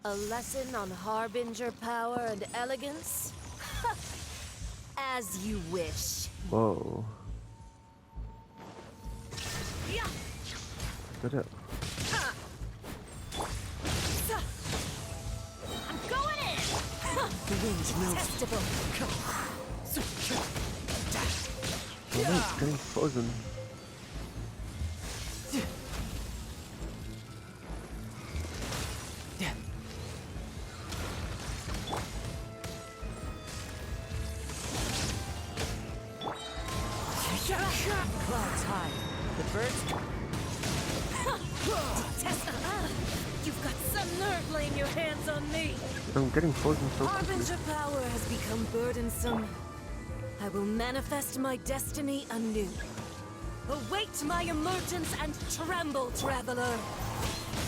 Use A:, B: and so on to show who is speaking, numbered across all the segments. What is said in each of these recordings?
A: A lesson on harbinger power and elegance? As you wish.
B: Whoa.
A: Yeah.
B: Did it?
A: I'm going in! The wind testable.
B: Oh, no, it's getting frozen.
A: Clouds high. The birds. You've got some nerve laying your hands on me.
B: I'm getting frozen so quickly.
A: Harbinger power has become burdensome. I will manifest my destiny anew. Await my emergence and tremble, traveler.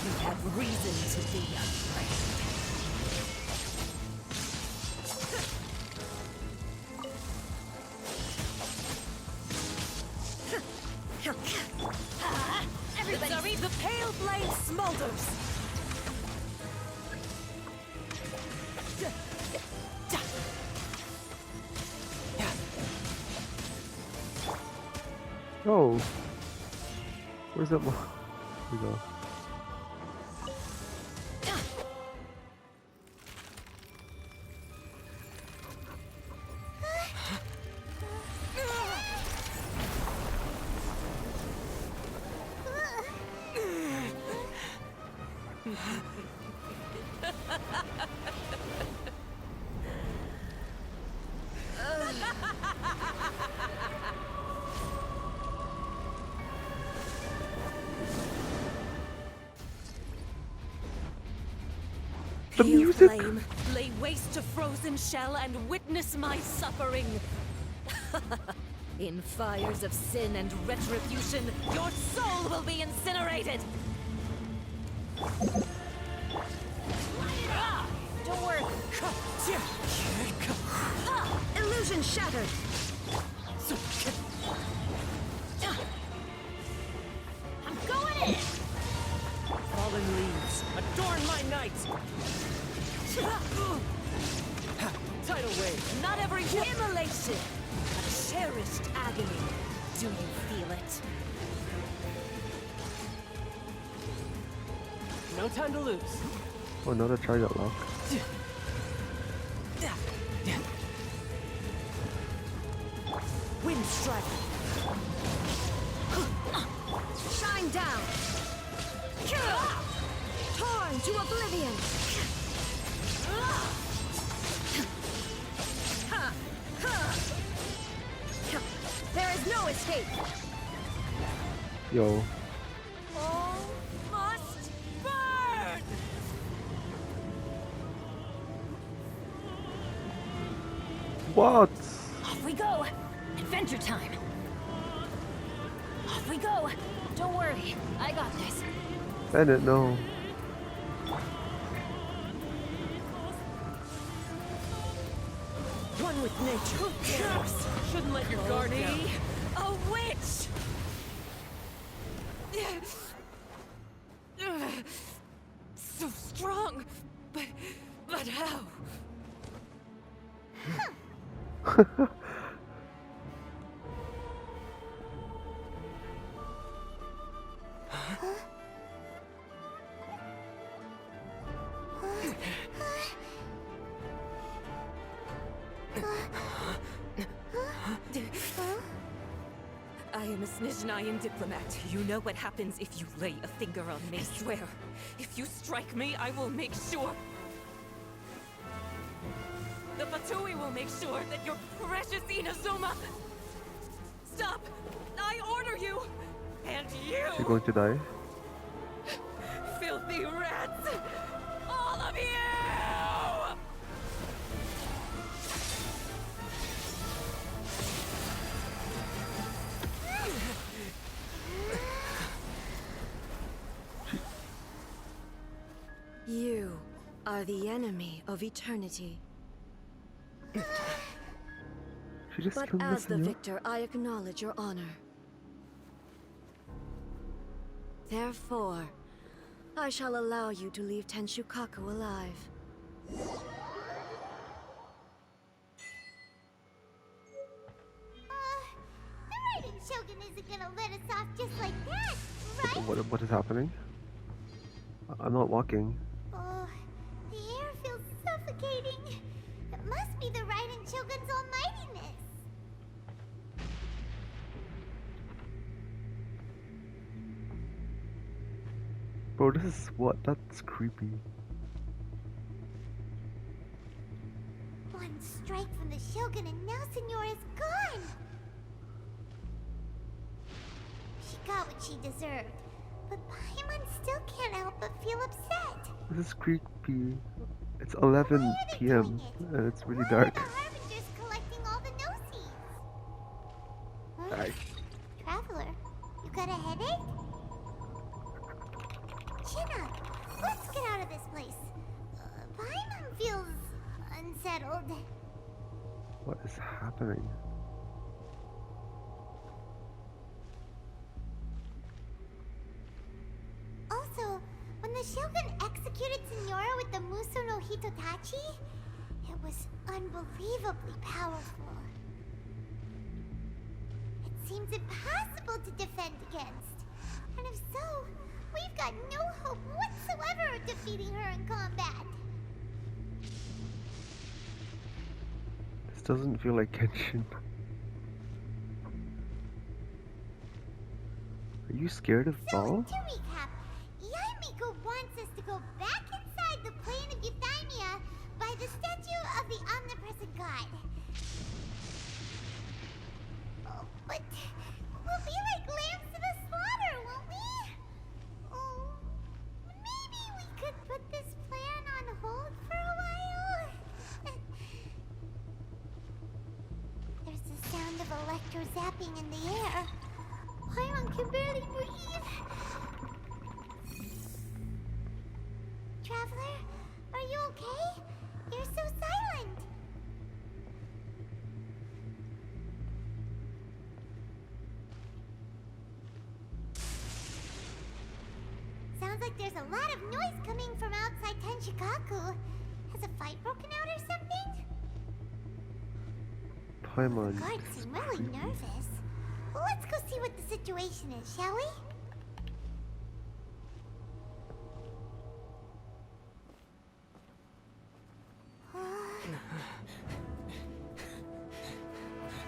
A: You have reason to be afraid. Everybody, the pale flame smolders.
B: Oh. Where's that one? Here we go. The music!
A: Flame, lay waste to frozen shell and witness my suffering. In fires of sin and retribution, your soul will be incinerated. Don't worry. Illusion shattered. I'm going in.
C: Fallen leaves, adorn my night! Tidal wave!
A: Not every immolation, a cherished agony. Do you feel it?
C: No time to lose.
B: Oh, another target lock.
A: Wind strike. Shine down. Torn to oblivion. There is no escape.
B: Yo.
A: All must burn.
B: What?
A: Off we go. Adventure time. Off we go. Don't worry. I got this.
B: Bennett, no.
C: One with nature.
A: Who cares?
C: Shouldn't let your guard down.
A: Only a witch. So strong, but how? I am a Snizhnayan diplomat. You know what happens if you lay a finger on me. I swear, if you strike me, I will make sure. The Fatui will make sure that your precious Inazuma. Stop! I order you! And you!
B: Is she going to die?
A: Filthy rats! All of you! You are the enemy of eternity.
B: She just
A: But
B: killed
A: as the
B: Signora?
A: victor, I acknowledge your honor. Therefore, I shall allow you to leave Tenshukaku alive.
D: The Raiden Shogun isn't gonna let us off just like that, right?
B: What is happening? I'm not walking.
D: Oh, the air feels suffocating. It must be the Raiden Shogun's almightiness.
B: Bro, this is what? That's creepy.
D: One strike from the Shogun and now Signora's gone. She got what she deserved, but Paimon still can't help but feel upset.
B: This is creepy. It's 11
D: Why are they
B: p.m.
D: doing it?
B: and it's really
D: Why
B: dark.
D: are the Harbingers collecting all the no-seeds? Huh?
B: Nice.
D: Traveler, you got a headache? Chin up. Let's get out of this place. Paimon feels unsettled.
B: What is happening?
D: Also, when the Shogun executed Signora with the Muso no Hitotachi, it was unbelievably powerful. It seems impossible to defend against. And if so, we've got no hope whatsoever of defeating her in combat.
B: This doesn't feel like Kenshin. Are you scared of
D: So,
B: Baal?
D: to recap, Yaimiko wants us to go back inside the plane of Euthymia by the statue of the omnipresent god. Oh, but we'll be like lambs to the slaughter, won't we? Oh, maybe we could put this plan on hold for a while? There's the sound of electro zapping in the air. Paimon can barely breathe. Traveler, are you okay? You're so silent. Sounds like there's a lot of noise coming from outside Tenshikaku. Has a fight broken out or something?
B: Paimon.
D: The guards seem really nervous. Let's go see what the situation is, shall we?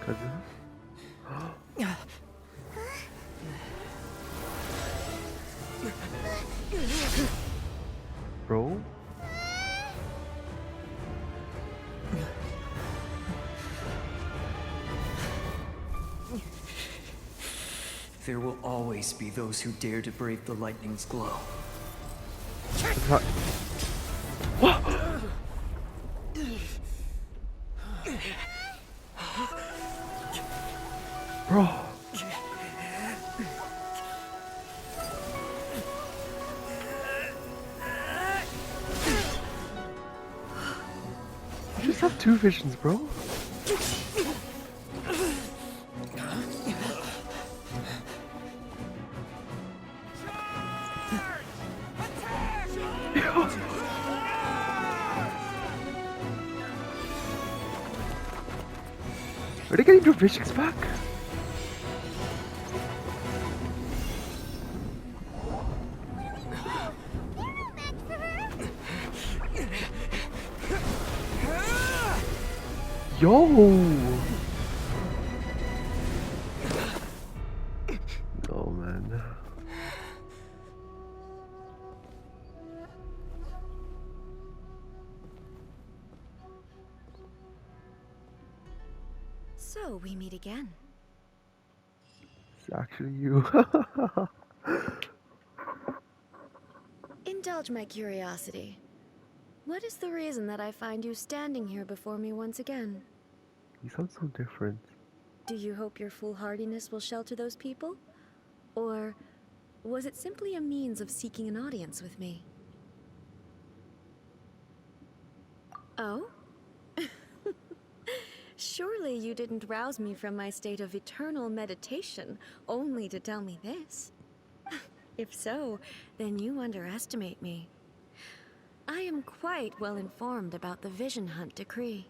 B: Cousin? Bro?
E: There will always be those who dare to brave the lightning's glow.
B: It's not... What? Bro. You just have two visions, bro. Are they getting their visions back? Yo! Oh man.
A: So we meet again.
B: It's actually you.
A: Indulge my curiosity. What is the reason that I find you standing here before me once again?
B: You sound so different.
A: Do you hope your foolhardiness will shelter those people? Or was it simply a means of seeking an audience with me? Oh? Surely you didn't rouse me from my state of eternal meditation only to tell me this. If so, then you underestimate me. I am quite well informed about the Vision Hunt decree.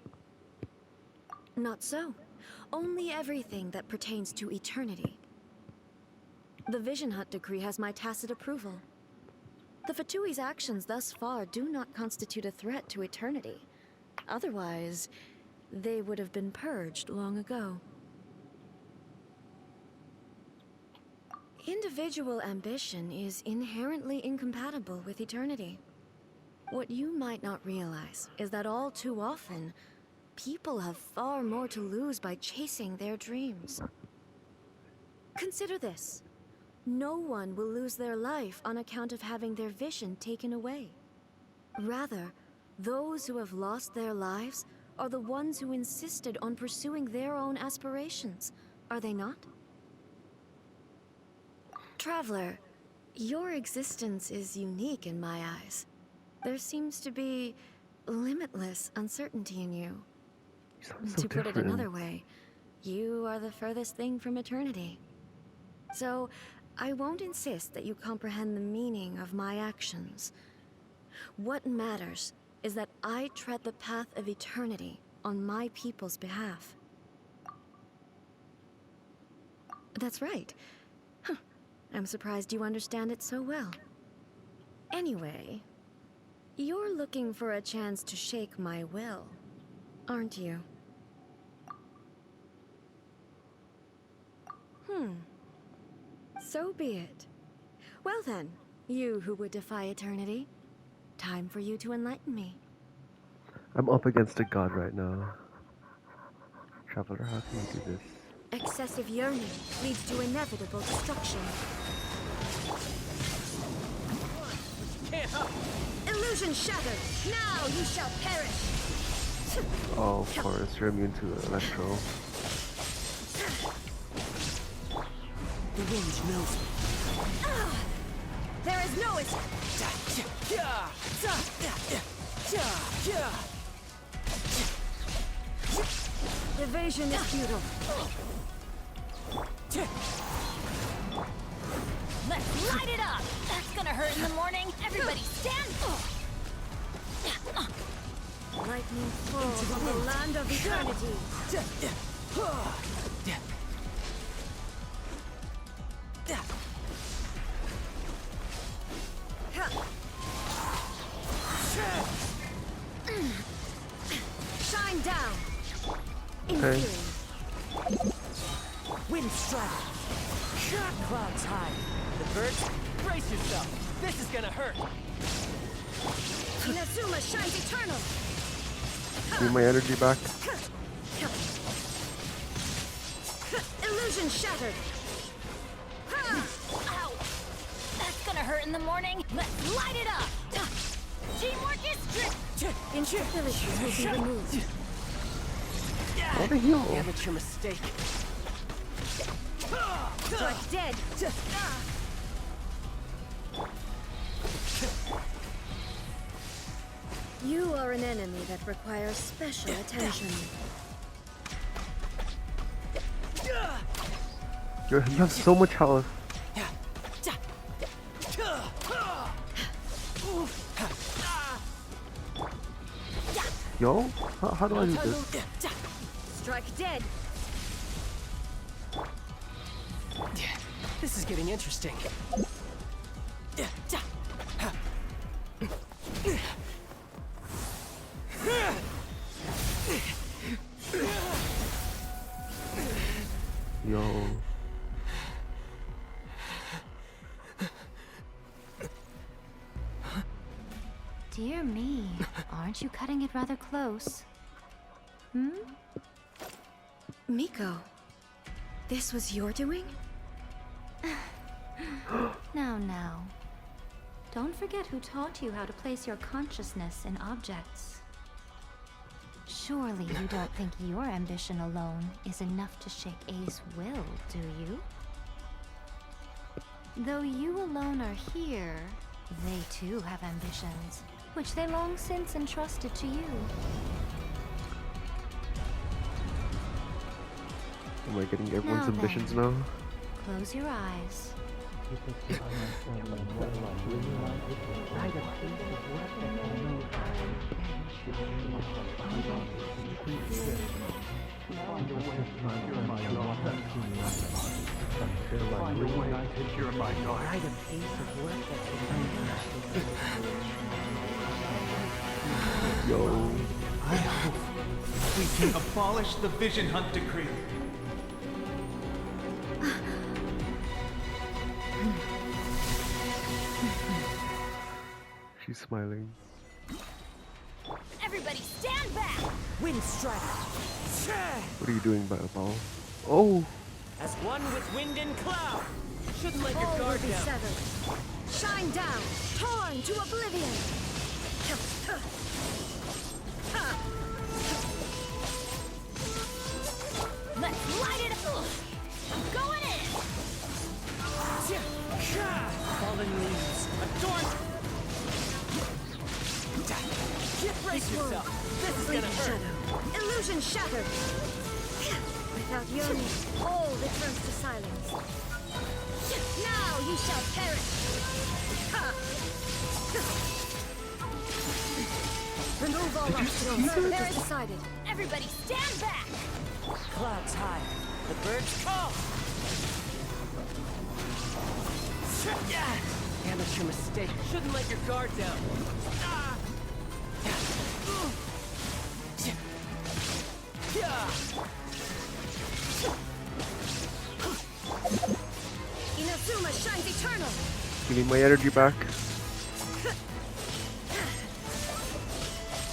A: Not so. Only everything that pertains to eternity. The Vision Hunt decree has my tacit approval. The Fatui's actions thus far do not constitute a threat to eternity. Otherwise, they would have been purged long ago. Individual ambition is inherently incompatible with eternity. What you might not realize is that all too often, people have far more to lose by chasing their dreams. Consider this. No one will lose their life on account of having their vision taken away. Rather, those who have lost their lives are the ones who insisted on pursuing their own aspirations, are they not? Traveler, your existence is unique in my eyes. There seems to be limitless uncertainty in you.
B: So
A: To put it
B: different.
A: another way, you are the furthest thing from eternity. So, I won't insist that you comprehend the meaning of my actions. What matters is that I tread the path of eternity on my people's behalf. That's right. Huh. I'm surprised you understand it so well. Anyway, you're looking for a chance to shake my will, aren't you? So be it. Well then, you who would defy eternity, time for you to enlighten me.
B: I'm up against a god right now. Traveler, how can you do this?
A: Excessive yearning leads to inevitable destruction.
C: Can't help.
A: Illusion shattered! Now you shall perish!
B: Oh, of course, you're immune to electro.
C: The wind knows me.
A: There is no escape! Evasion is futile.
D: Let's light it up! That's gonna hurt in the morning. Everybody stand!
A: Lightning falls on the land of eternity. Shine down!
B: Okay.
C: Wind strike. Clouds high. The birds, brace yourself. This is gonna hurt.
A: Inazuma shines eternal!
B: Need my energy back.
A: Illusion shattered!
D: Ow! That's gonna hurt in the morning. Let's light it up! Teamwork is strict!
A: Instability will be removed.
B: What a heal.
C: Amateur mistake.
A: Strike dead! You are an enemy that requires special attention.
B: You have so much health. Yo? How do I do this?
A: Strike dead!
C: This is getting interesting.
B: Yo.
F: Dear me, aren't you cutting it rather close?
A: Miko, this was your doing?
F: Now. Don't forget who taught you how to place your consciousness in objects. Surely you don't think your ambition alone is enough to shake A's will, do you? Though you alone are here, they too have ambitions, which they long since entrusted to you.
B: Am I getting everyone's
F: Now
B: ambitions
F: then.
B: now?
F: Close your eyes.
B: Yo.
G: I hope we can abolish the Vision Hunt Decree.
B: She's smiling.
A: Everybody stand back!
C: Wind strike.
B: What are you doing, Baal? Oh!
C: As one with wind and cloud. Shouldn't let your
A: All will
C: guard
A: be
C: down.
A: severed. Shine down, torn to oblivion. Let's light it up. I'm going in.
C: Fallen leaves. Adorn. Brace yourself. This is gonna hurt.
A: Illusion shattered. Without Yoni, all returns to silence. Now you shall perish. Remove all obstacles. They're decided. Everybody stand back.
C: Clouds high. The birds call. Amateur mistake. Shouldn't let your guard down.
A: Inazuma shines eternal.
B: Give me my energy back.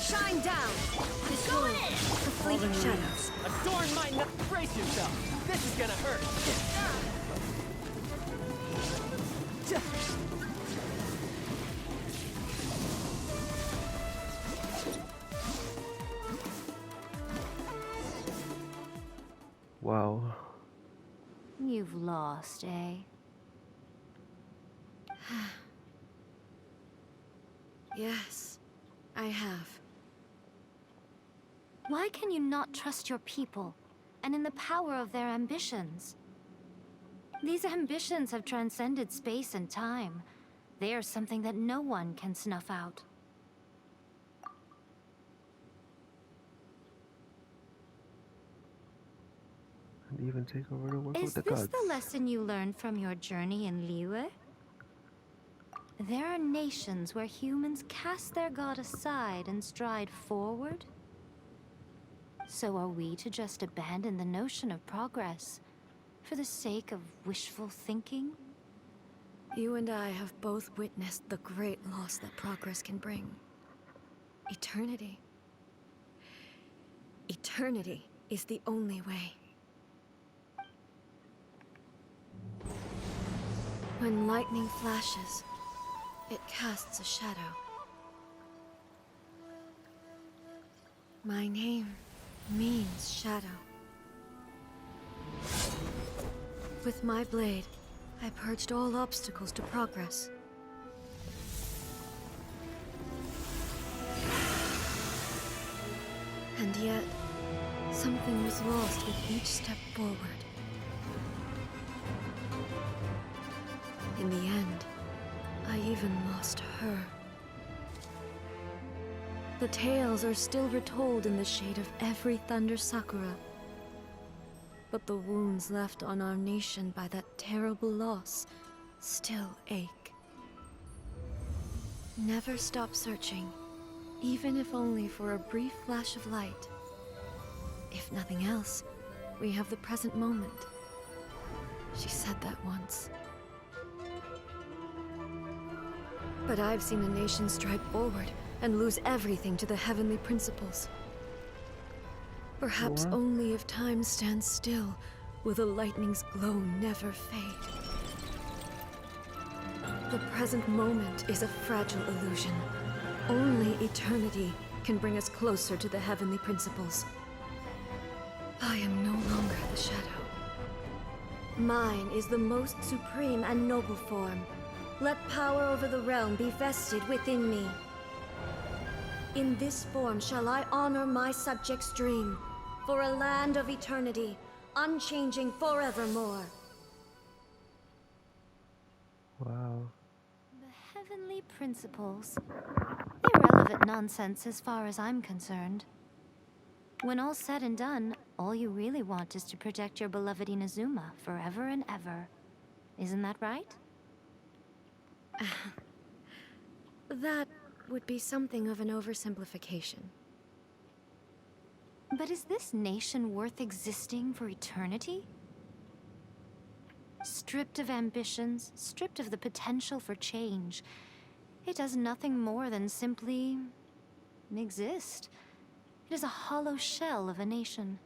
A: Shine down. Destroy the fleeting shadows.
C: Adorn my nut. Brace yourself. This is gonna hurt.
B: Wow.
F: You've lost, eh?
A: Yes, I have.
F: Why can you not trust your people, and in the power of their ambitions? These ambitions have transcended space and time. They are something that no one can snuff out.
B: And even take over the world
F: Is
B: with the
F: this
B: gods.
F: the lesson you learned from your journey in Liyue? There are nations where humans cast their god aside and stride forward. So are we to just abandon the notion of progress for the sake of wishful thinking?
A: You and I have both witnessed the great loss that progress can bring. Eternity. Eternity is the only way. When lightning flashes, it casts a shadow. My name means shadow. With my blade, I purged all obstacles to progress. And yet, something was lost with each step forward. In the end, I even lost her. The tales are still retold in the shade of every Thunder Sakura. But the wounds left on our nation by that terrible loss still ache. Never stop searching, even if only for a brief flash of light. If nothing else, we have the present moment. She said that once. But I've seen a nation stride forward and lose everything to the heavenly principles. Perhaps only if time stands still will the lightning's glow never fade. The present moment is a fragile illusion. Only eternity can bring us closer to the heavenly principles. I am no longer the shadow. Mine is the most supreme and noble form. Let power over the realm be vested within me. In this form shall I honor my subjects' dream, for a land of eternity, unchanging forevermore.
F: only principles. Irrelevant nonsense as far as I'm concerned. When all's said and done, all you really want is to protect your beloved Inazuma forever and ever. Isn't that right?
A: That would be something of an oversimplification.
F: But is this nation worth existing for eternity? Stripped of ambitions, stripped of the potential for change, it does nothing more than simply exist. It is a hollow shell of a nation.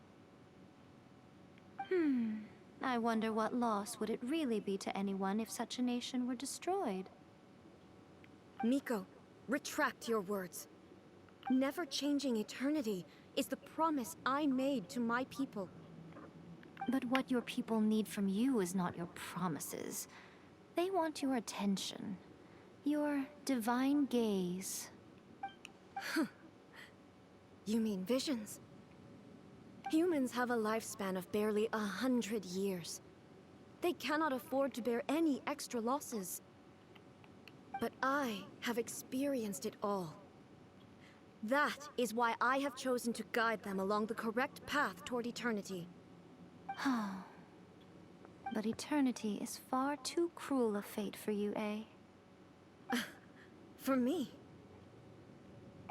F: I wonder what loss would it really be to anyone if such a nation were destroyed?
A: Miko, retract your words. Never changing eternity is the promise I made to my people.
F: But what your people need from you is not your promises. They want your attention. Your divine gaze.
A: You mean visions? Humans have a lifespan of barely 100 years. They cannot afford to bear any extra losses. But I have experienced it all. That is why I have chosen to guide them along the correct path toward eternity.
F: But eternity is far too cruel a fate for you, eh?
A: For me?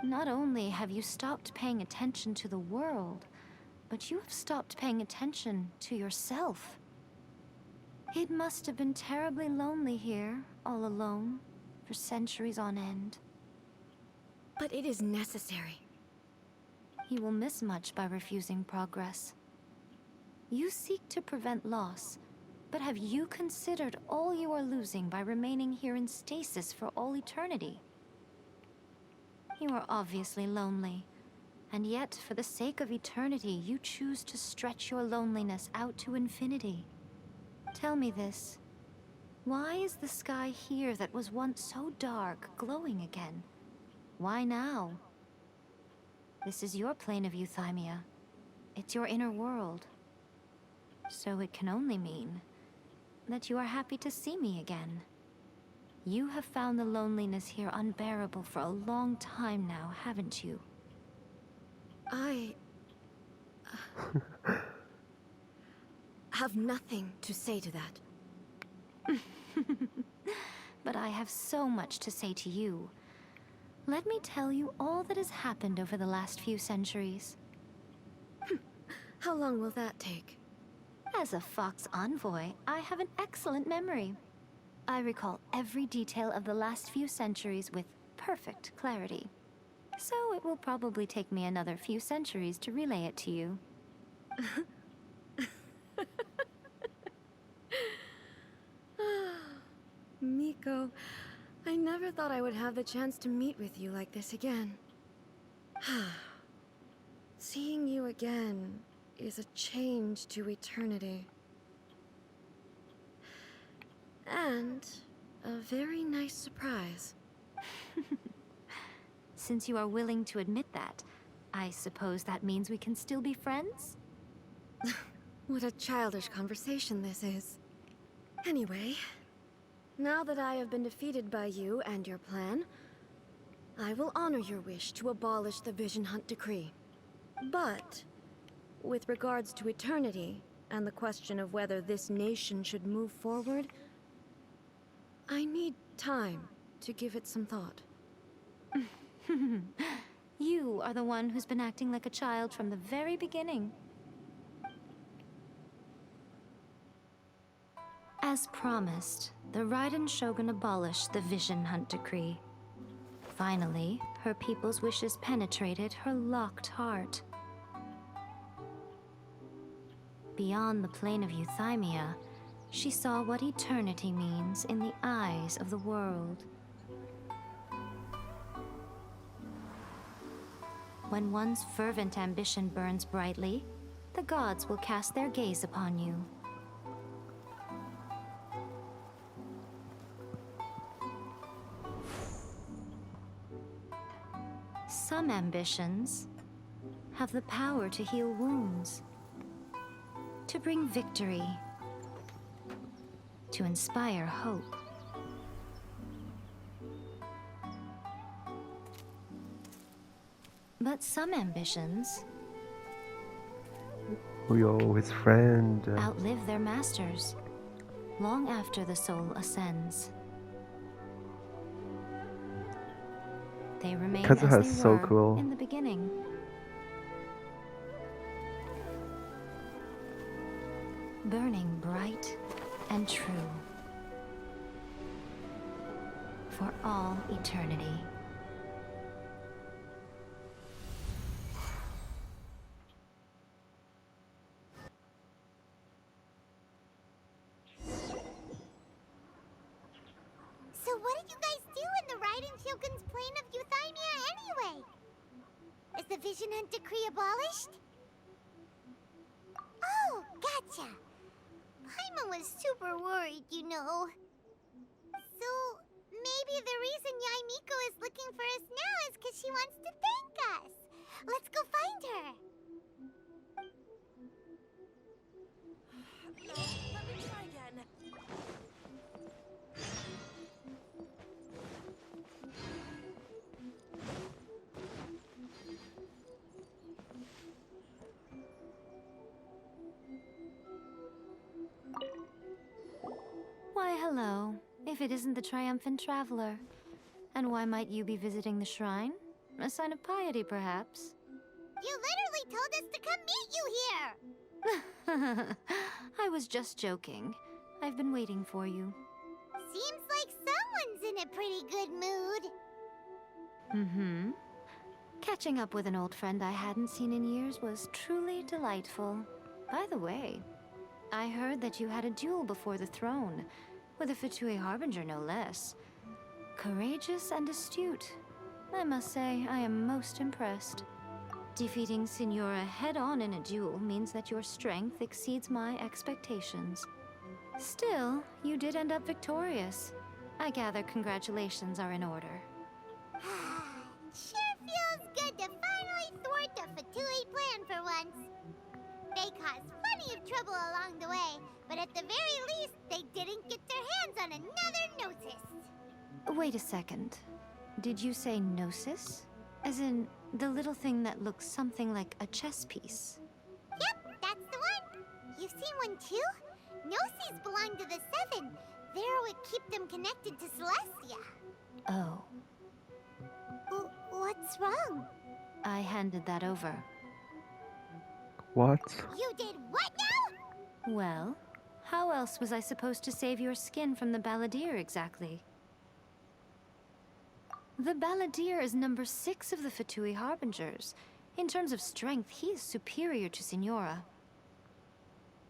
F: Not only have you stopped paying attention to the world, but you have stopped paying attention to yourself. It must have been terribly lonely here, all alone, for centuries on end.
A: But it is necessary.
F: You will miss much by refusing progress. You seek to prevent loss, but have you considered all you are losing by remaining here in stasis for all eternity? You are obviously lonely, and yet, for the sake of eternity, you choose to stretch your loneliness out to infinity. Tell me this. Why is the sky here that was once so dark glowing again? Why now? This is your plane of euthymia. It's your inner world. So it can only mean that you are happy to see me again. You have found the loneliness here unbearable for a long time now, haven't you?
A: I have nothing to say to that.
F: But I have so much to say to you. Let me tell you all that has happened over the last few centuries.
A: How long will that take?
F: As a Fox envoy, I have an excellent memory. I recall every detail of the last few centuries with perfect clarity. So it will probably take me another few centuries to relay it to you.
A: Miko, I never thought I would have the chance to meet with you like this again. Seeing you again is a change to eternity. And a very nice surprise.
F: Since you are willing to admit that, I suppose that means we can still be friends?
A: What a childish conversation this is. Anyway, now that I have been defeated by you and your plan, I will honor your wish to abolish the Vision Hunt Decree. But, with regards to eternity, and the question of whether this nation should move forward, I need time to give it some thought.
F: You are the one who's been acting like a child from the very beginning. As promised, the Raiden Shogun abolished the Vision Hunt Decree. Finally, her people's wishes penetrated her locked heart. Beyond the plane of euthymia, she saw what eternity means in the eyes of the world. When one's fervent ambition burns brightly, the gods will cast their gaze upon you. Some ambitions have the power to heal wounds, to bring victory, to inspire hope. But some ambitions
B: Oh, yo, his friend.
F: outlive their masters, long after the soul ascends. They remain as
B: Kazuha's
F: they
B: so
F: were
B: cool.
F: in the beginning. Burning bright and true for all eternity.
D: So what did you guys do in the Raiden Shogun's plane of Euthymia anyway? Is the Vision Hunt decree abolished? Oh, gotcha. Paimon was super worried, you know. So, maybe the reason Yaimiko is looking for us now is because she wants to thank us. Let's go find her.
A: Let me try again.
F: Why, hello. If it isn't the triumphant traveler. And why might you be visiting the shrine? A sign of piety, perhaps?
D: You literally told us to come meet you here.
F: I was just joking. I've been waiting for you.
D: Seems like someone's in a pretty good mood.
F: Mm-hmm. Catching up with an old friend I hadn't seen in years was truly delightful. By the way, I heard that you had a duel before the throne, with a Fatui Harbinger no less. Courageous and astute. I must say, I am most impressed. Defeating Signora head-on in a duel means that your strength exceeds my expectations. Still, you did end up victorious. I gather congratulations are in order.
D: Sure feels good to finally thwart the Fatui plan for once. They caused plenty of trouble along the way, but at the very least, they didn't get their hands on another Gnosis.
F: Wait a second. Did you say Gnosis? As in, the little thing that looks something like a chess piece?
D: Yep, that's the one. You've seen one too? Gnosis belong to the Seven. They're what keep them connected to Celestia.
F: Oh,
D: What's wrong?
F: I handed that over.
B: What?
D: You did what now?
F: Well, how else was I supposed to save your skin from the Balladeer exactly? The Balladeer is number 6 of the Fatui Harbingers. In terms of strength, he is superior to Signora.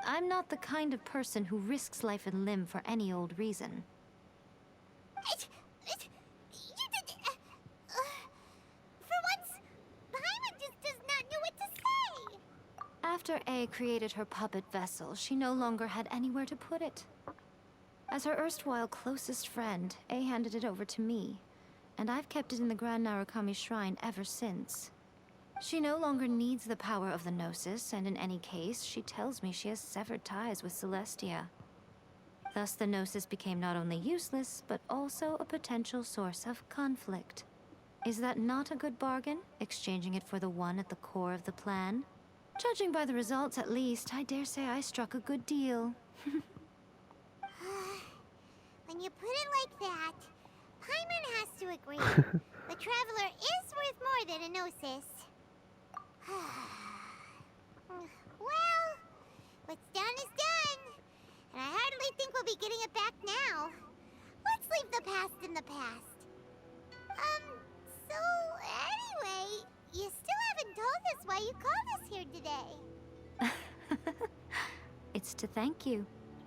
F: I'm not the kind of person who risks life and limb for any old reason.
D: You did... for once, Paimon just does not know what to say.
F: After A created her puppet vessel, she no longer had anywhere to put it. As her erstwhile closest friend, A handed it over to me, and I've kept it in the Grand Narukami Shrine ever since. She no longer needs the power of the Gnosis, and in any case, she tells me she has severed ties with Celestia. Thus, the Gnosis became not only useless, but also a potential source of conflict. Is that not a good bargain, exchanging it for the one at the core of the plan? Judging by the results, at least, I dare say I struck a good deal.
D: When you put it like that, Paimon has to agree. The Traveler is worth more than a Gnosis. Well, what's done is done. And I hardly think we'll be getting it back now. Let's leave the past in the past. So anyway, you still haven't told us why you called us here today.
F: It's to thank you.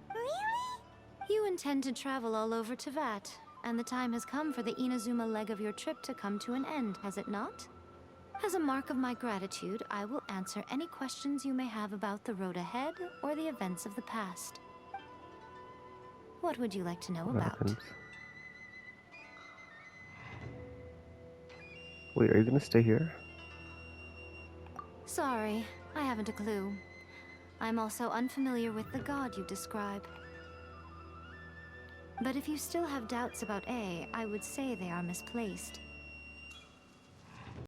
D: Really?
F: You intend to travel all over Teyvat, and the time has come for the Inazuma leg of your trip to come to an end, has it not? As a mark of my gratitude, I will answer any questions you may have about the road ahead or the events of the past. What would you like to know
B: What
F: about?
B: happens? Wait, are you gonna stay here?
F: Sorry, I haven't a clue. I'm also unfamiliar with the god you describe. But if you still have doubts about A, I would say they are misplaced.